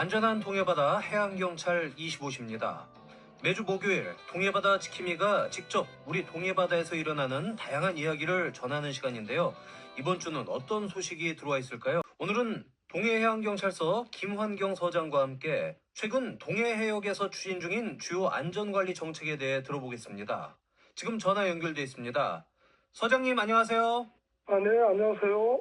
안전한 동해바다 해양경찰 25시입니다. 매주 목요일 동해바다 지킴이가 직접 우리 동해바다에서 일어나는 다양한 이야기를 전하는 시간인데요. 이번 주는 어떤 소식이 들어와 있을까요? 오늘은 동해해양경찰서 김환경 서장과 함께 최근 동해해역에서 추진 중인 주요 안전관리 정책에 대해 들어보겠습니다. 지금 전화 연결돼 있습니다. 서장님 안녕하세요. 네, 안녕하세요.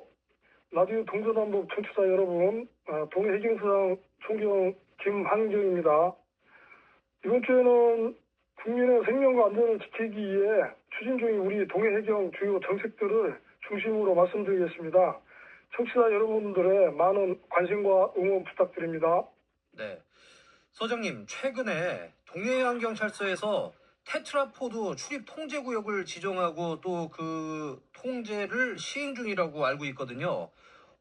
라디오 동서남북 청취자 여러분, 동해해경서장 총경 김한경입니다. 이번 주에는 국민의 생명과 안전을 지키기 위해 추진 중인 우리 동해해경 주요 정책들을 중심으로 말씀드리겠습니다. 청취자 여러분들의 많은 관심과 응원 부탁드립니다. 네. 서장님, 최근에 동해안경찰서에서 테트라포드 출입 통제 구역을 지정하고 또 그 통제를 시행 중이라고 알고 있거든요.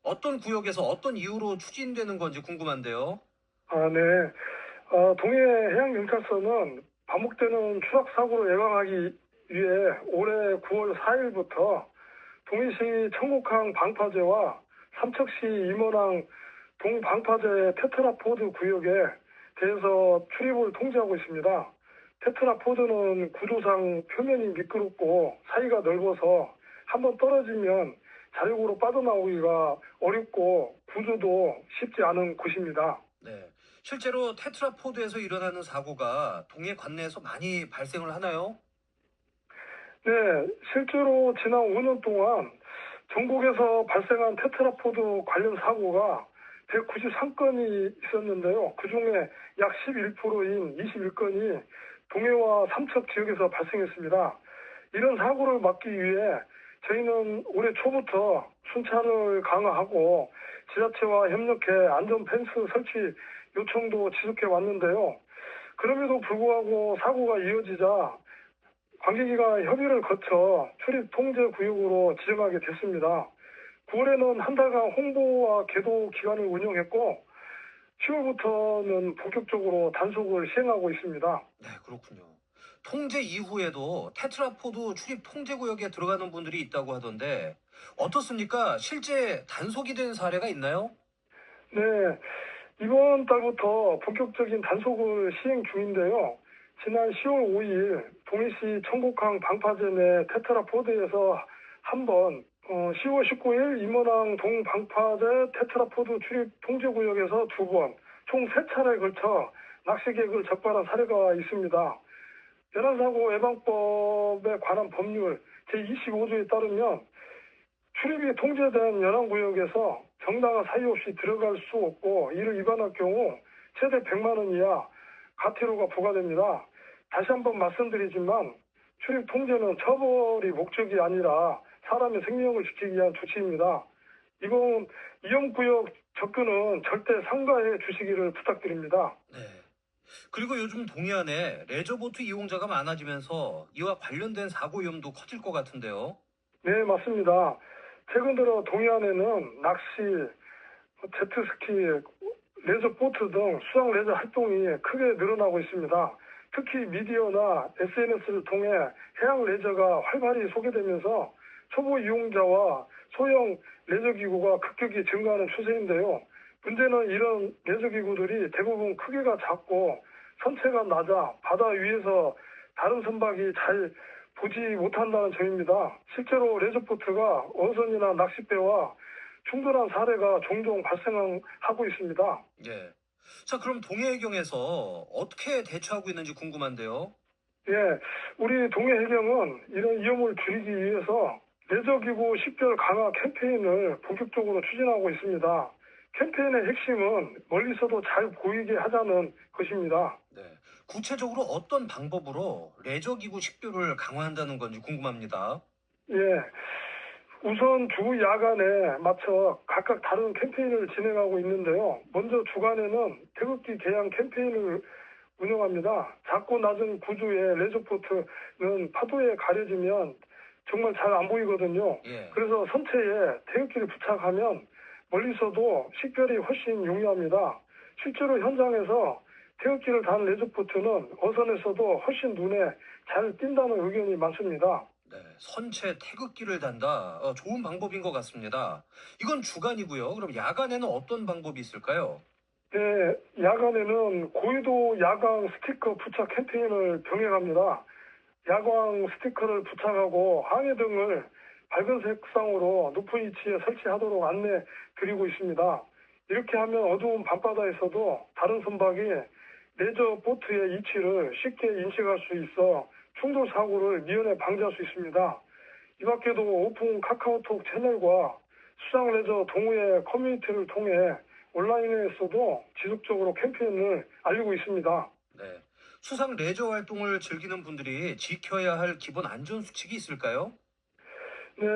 어떤 구역에서 어떤 이유로 추진되는 건지 궁금한데요. 네. 동해해양경찰서는 반복되는 추락 사고를 예방하기 위해 올해 9월 4일부터 동해시 청곡항 방파제와 삼척시 임원항 동방파제 테트라포드 구역에 대해서 출입을 통제하고 있습니다. 테트라포드는 구조상 표면이 미끄럽고 사이가 넓어서 한번 떨어지면 자력으로 빠져나오기가 어렵고 구조도 쉽지 않은 곳입니다. 네. 실제로 테트라포드에서 일어나는 사고가 동해 관내에서 많이 발생을 하나요? 네, 실제로 지난 5년 동안 전국에서 발생한 테트라포드 관련 사고가 193건이 있었는데요. 그중에 약 11%인 21건이 동해와 삼척 지역에서 발생했습니다. 이런 사고를 막기 위해 저희는 올해 초부터 순찰을 강화하고 지자체와 협력해 안전 펜스 설치 요청도 지속해 왔는데요. 그럼에도 불구하고 사고가 이어지자 관계기관 협의를 거쳐 출입 통제 구역으로 지정하게 됐습니다. 9월에는 한 달간 홍보와 계도 기간을 운영했고 10월부터는 본격적으로 단속을 시행하고 있습니다. 네, 그렇군요. 통제 이후에도 테트라포드 출입 통제 구역에 들어가는 분들이 있다고 하던데 어떻습니까? 실제 단속이 된 사례가 있나요? 네, 이번 달부터 본격적인 단속을 시행 중인데요. 지난 10월 5일 동해시 청곡항 방파제 내 테트라포드에서 한 번, 10월 19일 임원항 동방파제 테트라포드 출입 통제구역에서 두 번, 총 세 차례에 걸쳐 낚시객을 적발한 사례가 있습니다. 연안사고 예방법에 관한 법률 제25조에 따르면 출입이 통제된 연안구역에서 정당한 사유 없이 들어갈 수 없고 이를 위반할 경우 최대 100만 원 이하 과태료가 부과됩니다. 다시 한번 말씀드리지만 출입 통제는 처벌이 목적이 아니라 사람의 생명을 지키기 위한 조치입니다. 이번 위험구역 접근은 절대 삼가해 주시기를 부탁드립니다. 네. 그리고 요즘 동해안에 레저보트 이용자가 많아지면서 이와 관련된 사고 위험도 커질 것 같은데요. 네, 맞습니다. 최근 들어 동해안에는 낚시, 제트스키, 레저보트 등 수상 레저 활동이 크게 늘어나고 있습니다. 특히 미디어나 SNS를 통해 해양 레저가 활발히 소개되면서 초보 이용자와 소형 레저기구가 급격히 증가하는 추세인데요. 문제는 이런 레저기구들이 대부분 크기가 작고 선체가 낮아 바다 위에서 다른 선박이 잘 보지 못한다는 점입니다. 실제로 레저보트가 어선이나 낚싯배와 충돌한 사례가 종종 발생하고 있습니다. 예. 자, 그럼 동해해경에서 어떻게 대처하고 있는지 궁금한데요. 예, 우리 동해해경은 이런 위험을 줄이기 위해서 레저기구 식별 강화 캠페인을 본격적으로 추진하고 있습니다. 캠페인의 핵심은 멀리서도 잘 보이게 하자는 것입니다. 네. 구체적으로 어떤 방법으로 레저기구 식별을 강화한다는 건지 궁금합니다. 예, 우선 주 야간에 맞춰 각각 다른 캠페인을 진행하고 있는데요. 먼저 주간에는 태극기 개양 캠페인을 운영합니다. 작고 낮은 구조의 레저보트는 파도에 가려지면 정말 잘 안 보이거든요. 예. 그래서 선체에 태극기를 부착하면 멀리서도 식별이 훨씬 용이합니다. 실제로 현장에서 태극기를 단 레저보트는 어선에서도 훨씬 눈에 잘 띈다는 의견이 많습니다. 네. 선체 태극기를 단다. 좋은 방법인 것 같습니다. 이건 주간이고요. 그럼 야간에는 어떤 방법이 있을까요? 네, 야간에는 고유도 야광 스티커 부착 캠페인을 병행합니다. 야광 스티커를 부착하고 항해 등을 밝은 색상으로 높은 위치에 설치하도록 안내 드리고 있습니다. 이렇게 하면 어두운 밤바다에서도 다른 선박이 레저 보트의 위치를 쉽게 인식할 수 있어 충돌 사고를 미연에 방지할 수 있습니다. 이 밖에도 오픈 카카오톡 채널과 수상 레저 동호회 커뮤니티를 통해 온라인에서도 지속적으로 캠페인을 알리고 있습니다. 네. 수상 레저 활동을 즐기는 분들이 지켜야 할 기본 안전 수칙이 있을까요? 네,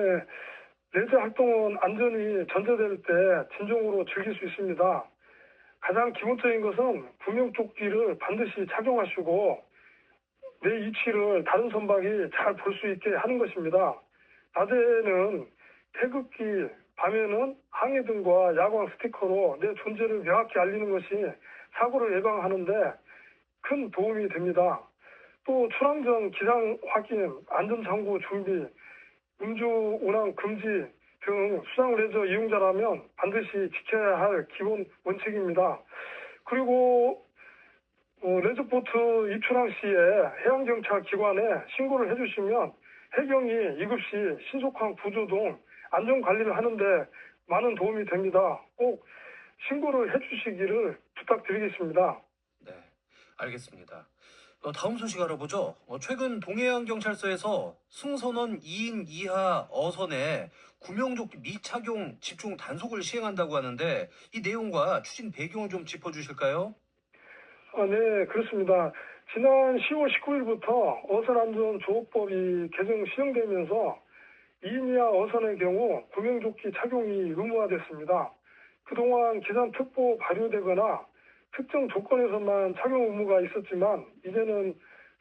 레저 활동은 안전이 전제될 때 진정으로 즐길 수 있습니다. 가장 기본적인 것은 구명조끼를 반드시 착용하시고 내 위치를 다른 선박이 잘 볼 수 있게 하는 것입니다. 낮에는 태극기, 밤에는 항해등과 야광 스티커로 내 존재를 명확히 알리는 것이 사고를 예방하는데 큰 도움이 됩니다. 또 출항 전 기상 확인, 안전장구 준비, 음주 운항 금지 등 수상 레저 이용자라면 반드시 지켜야 할 기본 원칙입니다. 그리고 레저보트 입출항 시에 해양경찰 기관에 신고를 해주시면 해경이 이급시 신속한 구조 등 안전관리를 하는데 많은 도움이 됩니다. 꼭 신고를 해주시기를 부탁드리겠습니다. 네, 알겠습니다. 다음 소식 알아보죠. 최근 동해안경찰서에서 승선원 2인 이하 어선에 구명조끼 미착용 집중 단속을 시행한다고 하는데 이 내용과 추진 배경을 좀 짚어주실까요? 네, 그렇습니다. 지난 10월 19일부터 어선안전조업법이 개정 시행되면서 2인 이하 어선의 경우 구명조끼 착용이 의무화됐습니다. 그동안 기상특보 발효되거나 특정 조건에서만 착용 의무가 있었지만 이제는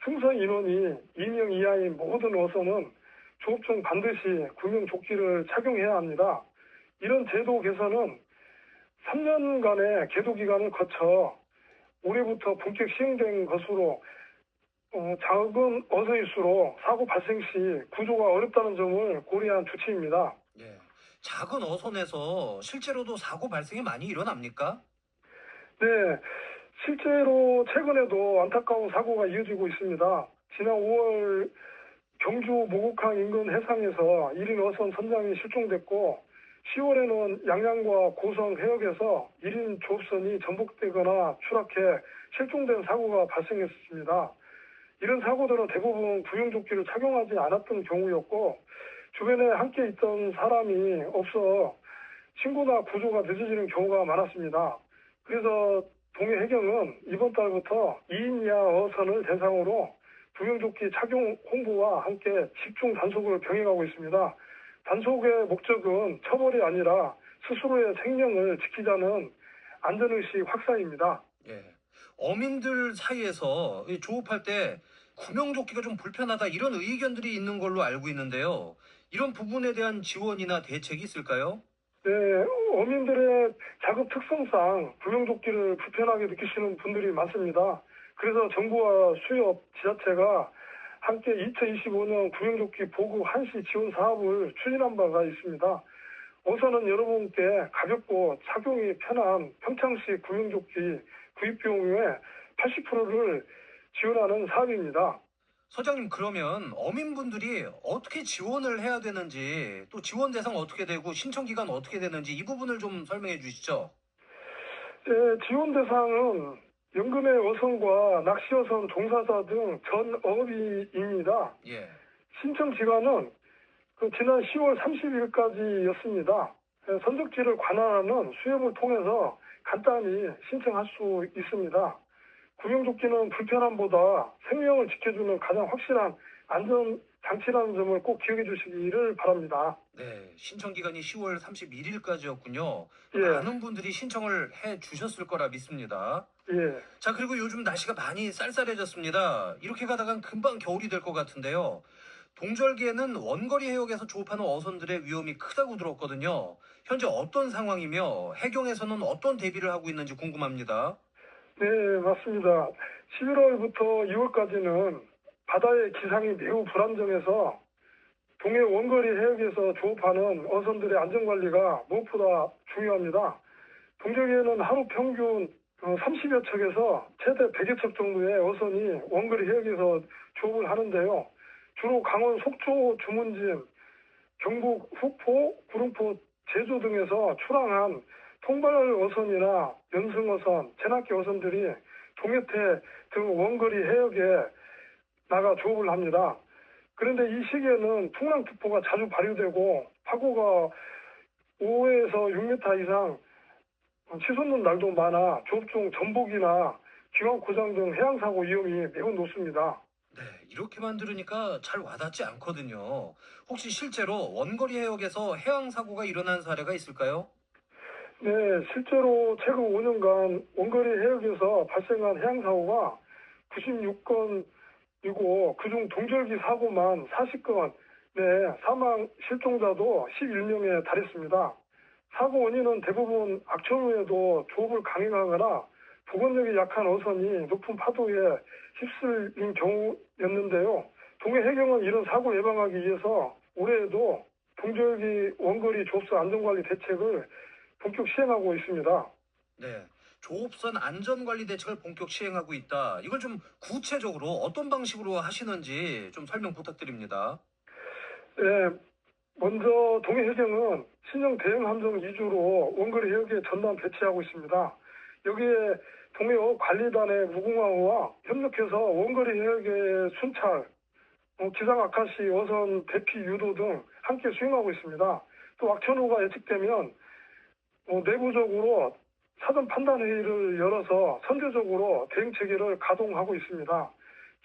승선 인원이 2명 이하인 모든 어선은 조업 중 반드시 구명조끼를 착용해야 합니다. 이런 제도 개선은 3년간의 계도 기간을 거쳐 올해부터 본격 시행된 것으로 작은 어선일수록 사고 발생 시 구조가 어렵다는 점을 고려한 조치입니다. 예. 작은 어선에서 실제로도 사고 발생이 많이 일어납니까? 네, 실제로 최근에도 안타까운 사고가 이어지고 있습니다. 지난 5월 경주 모곡항 인근 해상에서 1인 어선 선장이 실종됐고 10월에는 양양과 고성 해역에서 1인 조업선이 전복되거나 추락해 실종된 사고가 발생했습니다. 이런 사고들은 대부분 구명조끼를 착용하지 않았던 경우였고 주변에 함께 있던 사람이 없어 신고나 구조가 늦어지는 경우가 많았습니다. 그래서 동해해경은 이번 달부터 2인 이하 어선을 대상으로 구명조끼 착용 홍보와 함께 집중 단속을 병행하고 있습니다. 단속의 목적은 처벌이 아니라 스스로의 생명을 지키자는 안전의식 확산입니다. 예. 어민들 사이에서 이 조업할 때 구명조끼가 좀 불편하다 이런 의견들이 있는 걸로 알고 있는데요. 이런 부분에 대한 지원이나 대책이 있을까요? 네, 어민들의 작업 특성상 구명조끼를 불편하게 느끼시는 분들이 많습니다. 그래서 정부와 수협, 지자체가 함께 2025년 구명조끼 보급 한시 지원 사업을 추진한 바가 있습니다. 우선은 여러분께 가볍고 착용이 편한 평창식 구명조끼 구입 비용의 80%를 지원하는 사업입니다. 서장님, 그러면 어민분들이 어떻게 지원을 해야 되는지, 또 지원 대상 어떻게 되고 신청 기간 어떻게 되는지 이 부분을 좀 설명해 주시죠. 지원 대상은 연금의 어선과 낚시어선 종사자 등 전 어업인입니다. 예. 신청 기간은 지난 10월 30일까지였습니다. 선적지를 관할하는 수협을 통해서 간단히 신청할 수 있습니다. 구명조끼는 불편함보다 생명을 지켜주는 가장 확실한 안전 장치라는 점을 꼭 기억해 주시기를 바랍니다. 네, 신청 기간이 10월 31일까지였군요. 예, 많은 분들이 신청을 해 주셨을 거라 믿습니다. 예. 자, 그리고 요즘 날씨가 많이 쌀쌀해졌습니다. 이렇게 가다간 금방 겨울이 될 것 같은데요. 동절기에는 원거리 해역에서 조업하는 어선들의 위험이 크다고 들었거든요. 현재 어떤 상황이며 해경에서는 어떤 대비를 하고 있는지 궁금합니다. 네, 맞습니다. 11월부터 2월까지는 바다의 기상이 매우 불안정해서 동해 원거리 해역에서 조업하는 어선들의 안전관리가 무엇보다 중요합니다. 동절기에는 하루 평균 30여 척에서 최대 100여 척 정도의 어선이 원거리 해역에서 조업을 하는데요. 주로 강원 속초, 주문진, 경북 후포, 구릉포, 제주 등에서 출항한 통발 어선이나 연승 어선, 제낙기 어선들이 동해태 등 원거리 해역에 나가 조업을 합니다. 그런데 이 시기에는 풍랑특보가 자주 발효되고 파고가 5에서 6m 이상 치솟는 날도 많아 조업 중 전복이나 기관 고장 등 해양사고 위험이 매우 높습니다. 네, 이렇게만 들으니까 잘 와닿지 않거든요. 혹시 실제로 원거리 해역에서 해양 사고가 일어난 사례가 있을까요? 네, 실제로 최근 5년간 원거리 해역에서 발생한 해양사고가 96건이고 그중 동절기 사고만 40건, 네, 사망 실종자도 11명에 달했습니다. 사고 원인은 대부분 악천 후에도 조업을 강행하거나 복원력이 약한 어선이 높은 파도에 휩쓸린 경우였는데요. 동해 해경은 이런 사고 예방하기 위해서 올해에도 동절기 원거리 조업사 안전관리 대책을 본격 시행하고 있습니다. 네, 조업선 안전관리 대책을 본격 시행하고 있다. 이걸 좀 구체적으로 어떤 방식으로 하시는지 좀 설명 부탁드립니다. 네, 먼저 동해 해경은 신형 대형 함정 위주로 원거리 해역에 전단 배치하고 있습니다. 여기에 동해어 관리단의 무궁화호와 협력해서 원거리 해역의 순찰, 기상 악화시 어선 대피 유도 등 함께 수행하고 있습니다. 또 악천후가 예측되면 내부적으로 사전 판단 회의를 열어서 선제적으로 대응 체계를 가동하고 있습니다.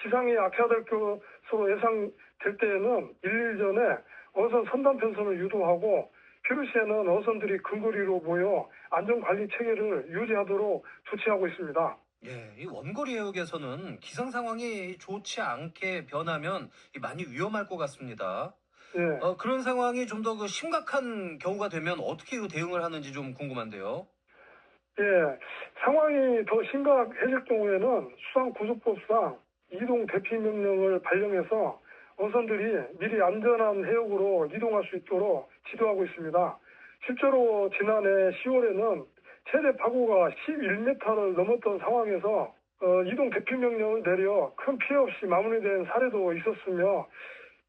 기상이 악화될 것으로 예상될 때에는 1일 전에 어선 선단 편선을 유도하고 필요시에는 어선들이 근거리로 모여 안전관리 체계를 유지하도록 조치하고 있습니다. 예, 이 원거리 해역에서는 기상 상황이 좋지 않게 변하면 많이 위험할 것 같습니다. 예, 그런 상황이 좀 더 그 심각한 경우가 되면 어떻게 그 대응을 하는지 좀 궁금한데요. 예, 상황이 더 심각해질 경우에는 수상구조법상 이동 대피 명령을 발령해서 어선들이 미리 안전한 해역으로 이동할 수 있도록 지도하고 있습니다. 실제로 지난해 10월에는 최대 파고가 11m를 넘었던 상황에서 이동 대피 명령을 내려 큰 피해 없이 마무리된 사례도 있었으며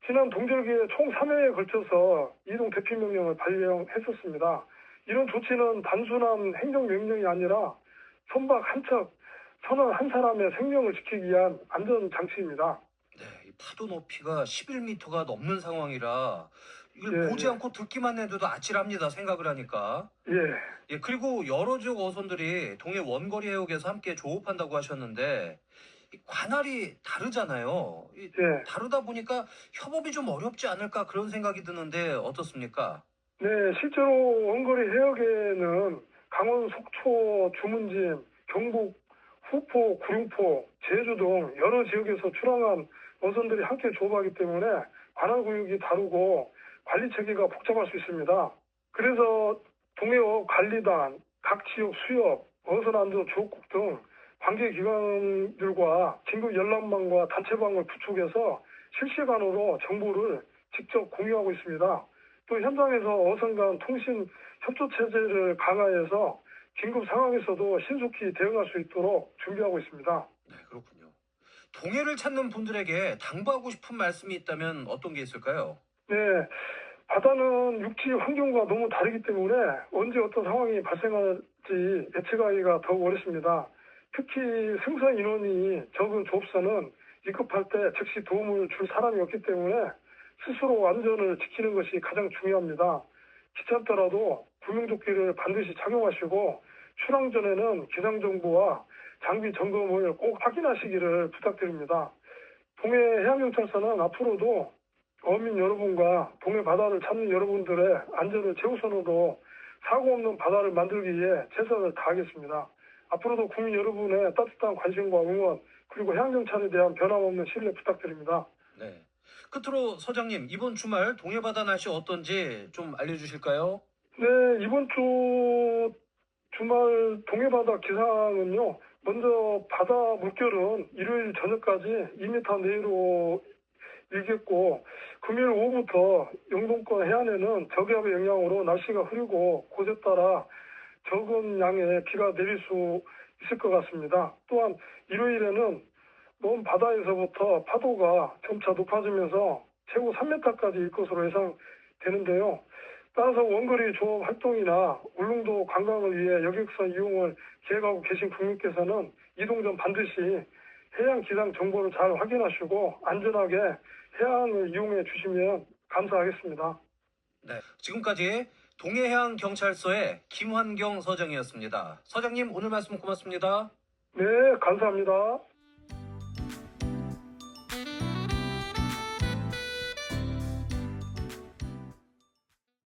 지난 동절기에 총 3회에 걸쳐서 이동 대피 명령을 발령했었습니다. 이런 조치는 단순한 행정명령이 아니라 선박 한 척, 선원 한 사람의 생명을 지키기 위한 안전장치입니다. 네, 이 파도 높이가 11m가 넘는 상황이라 이걸 예, 보지 않고 듣기만 해도 아찔합니다. 생각을 하니까. 예, 예, 그리고 여러 지역 어선들이 동해 원거리 해역에서 함께 조업한다고 하셨는데 이 관할이 다르잖아요. 예. 다르다 보니까 협업이 좀 어렵지 않을까 그런 생각이 드는데 어떻습니까? 네, 실제로 원거리 해역에는 강원 속초, 주문진, 경북 후포, 구릉포, 제주 등 여러 지역에서 출항한 어선들이 함께 조업하기 때문에 관할 구역이 다르고 관리 체계가 복잡할 수 있습니다. 그래서 동해어 관리단, 각 지역 수협, 어선 안전 조업국 등 관계 기관들과 긴급 연락망과 단체방을 구축해서 실시간으로 정보를 직접 공유하고 있습니다. 또 현장에서 어선 간 통신 협조 체제를 강화해서 긴급 상황에서도 신속히 대응할 수 있도록 준비하고 있습니다. 네, 그렇군요. 동해를 찾는 분들에게 당부하고 싶은 말씀이 있다면 어떤 게 있을까요? 네, 바다는 육지 환경과 너무 다르기 때문에 언제 어떤 상황이 발생할지 예측하기가 더욱 어렵습니다. 특히 승선 인원이 적은 조업사는 위급할 때 즉시 도움을 줄 사람이 없기 때문에 스스로 안전을 지키는 것이 가장 중요합니다. 귀찮더라도 구명조끼를 반드시 착용하시고 출항 전에는 기상정보와 장비 점검을 꼭 확인하시기를 부탁드립니다. 동해 해양경찰서는 앞으로도 어민 여러분과 동해 바다를 찾는 여러분들의 안전을 최우선으로 사고 없는 바다를 만들기 위해 최선을 다하겠습니다. 앞으로도 국민 여러분의 따뜻한 관심과 응원 그리고 해양경찰에 대한 변함없는 신뢰 부탁드립니다. 네. 끝으로 서장님, 이번 주말 동해 바다 날씨 어떤지 좀 알려주실까요? 네, 이번 주 주말 동해바다 기상은요. 먼저 바다 물결은 일요일 저녁까지 2m 내로 일겠고 금요일 오후부터 영동권 해안에는 저기압의 영향으로 날씨가 흐리고 곳에 따라 적은 양의 비가 내릴 수 있을 것 같습니다. 또한 일요일에는 먼 바다에서부터 파도가 점차 높아지면서 최고 3m까지 일 것으로 예상되는데요. 따라서 원거리 조업 활동이나 울릉도 관광을 위해 여객선 이용을 계획하고 계신 국민께서는 이동 전 반드시 해양 기상 정보를 잘 확인하시고 안전하게 해양을 이용해 주시면 감사하겠습니다. 네, 지금까지 동해해양경찰서의 김환경 서장이었습니다. 서장님, 오늘 말씀 고맙습니다. 네, 감사합니다.